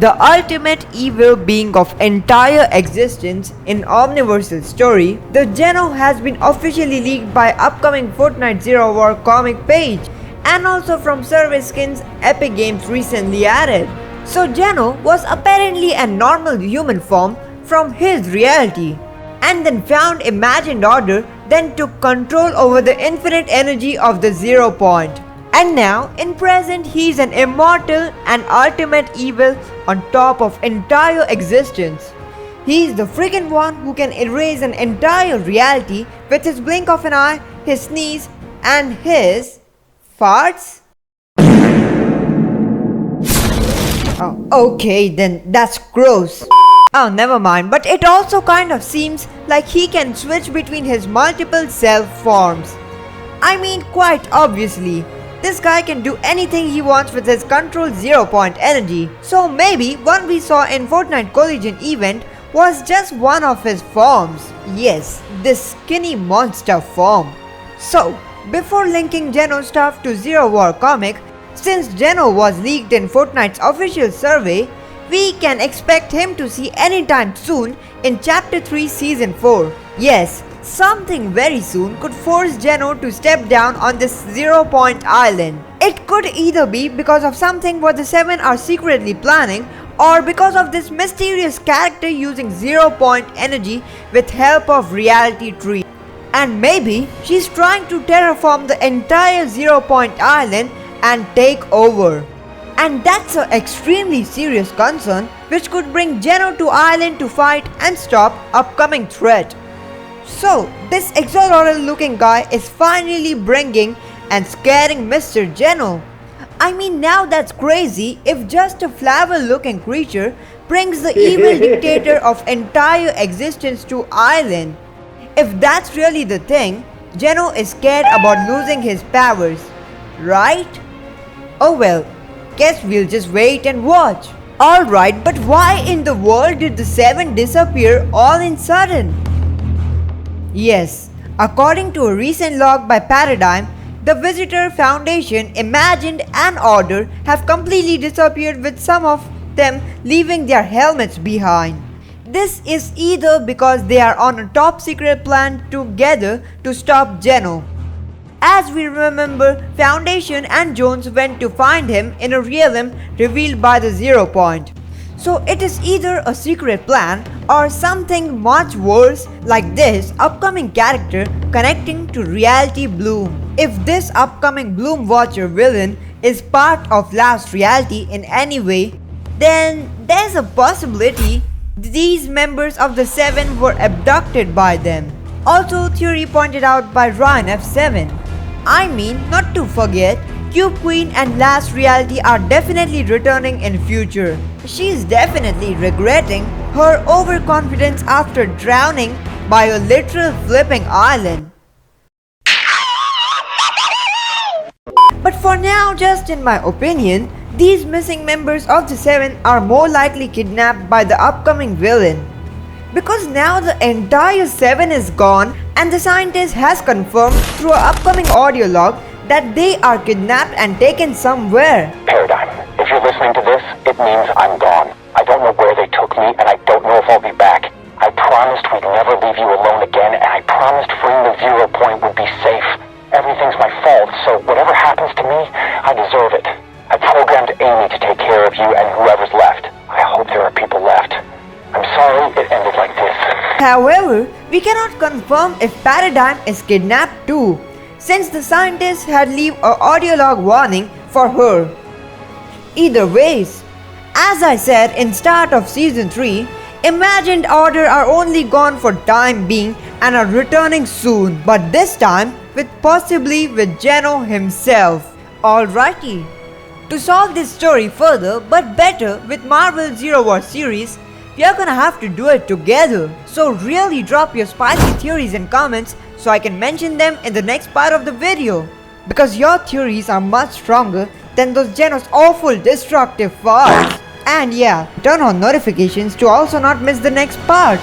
the ultimate evil being of entire existence in Omniverse's story, the Geno has been officially leaked by upcoming Fortnite Zero War comic page and also from Survey Skins Epic Games recently added. So Geno was apparently a normal human form from his reality and then found imagined order, then took control over the infinite energy of the 0 point. And now, in present, he is an immortal and ultimate evil on top of entire existence. He is the freaking one who can erase an entire reality with his blink of an eye, his sneeze, and his farts? Oh, okay, then that's gross. Oh, never mind, but it also kind of seems like he can switch between his multiple self forms. I mean, quite obviously. This guy can do anything he wants with his controlled 0 point energy. So maybe one we saw in Fortnite Collision event was just one of his forms. Yes, this skinny monster form. So, before linking Geno stuff to Zero War comic, since Geno was leaked in Fortnite's official survey, we can expect him to see anytime soon in Chapter 3 Season 4. Yes, something very soon could force Geno to step down on this 0 point island. It could either be because of something what the 7 are secretly planning, or because of this mysterious character using 0 point energy with help of reality tree. And maybe she's trying to terraform the entire 0 point island and take over. And that's an extremely serious concern which could bring Geno to island to fight and stop upcoming threat. So, this exotic looking guy is finally bringing and scaring Mr. Geno. I mean, now that's crazy if just a flower looking creature brings the evil dictator of entire existence to island. If that's really the thing, Geno is scared about losing his powers, right? Oh well, guess we'll just wait and watch. Alright, but why in the world did the 7 disappear all in sudden? Yes, according to a recent log by Paradigm, the Visitor Foundation, Imagined and Order have completely disappeared with some of them leaving their helmets behind. This is either because they are on a top secret plan together to stop Geno. As we remember, Foundation and Jones went to find him in a realm revealed by the 0 point. So it is either a secret plan or something much worse like this upcoming character connecting to Reality Bloom. If this upcoming Bloom Watcher villain is part of Last Reality in any way, then there's a possibility these members of the 7 were abducted by them. Also theory pointed out by Ryan F7. I mean, not to forget, Cube Queen and Last Reality are definitely returning in future. She's definitely regretting her overconfidence after drowning by a literal flipping island. But for now, just in my opinion, these missing members of the 7 are more likely kidnapped by the upcoming villain. Because now the entire 7 is gone and the scientist has confirmed through an upcoming audio log that they are kidnapped and taken somewhere. Paradigm, if you're listening to this, it means I'm gone. I don't know where they took me and I don't know if I'll be back. I promised we'd never leave you alone again and I promised freeing the 0 point would be safe. Everything's my fault, so whatever happens to me, I deserve it. I programmed Amy to take care of you and whoever's left. I hope there are people left. I'm sorry it ended like this. However, we cannot confirm if Paradigm is kidnapped too, since the scientist had leave an audio log warning for her. Either ways, as I said in start of season 3, Imagined Order are only gone for time being and are returning soon, but this time possibly with Geno himself. Alrighty. To solve this story further but better with Marvel Zero War series, we are gonna have to do it together. So really drop your spicy theories in comments so I can mention them in the next part of the video. Because your theories are much stronger than those Geno's awful destructive farts. And yeah, turn on notifications to also not miss the next part.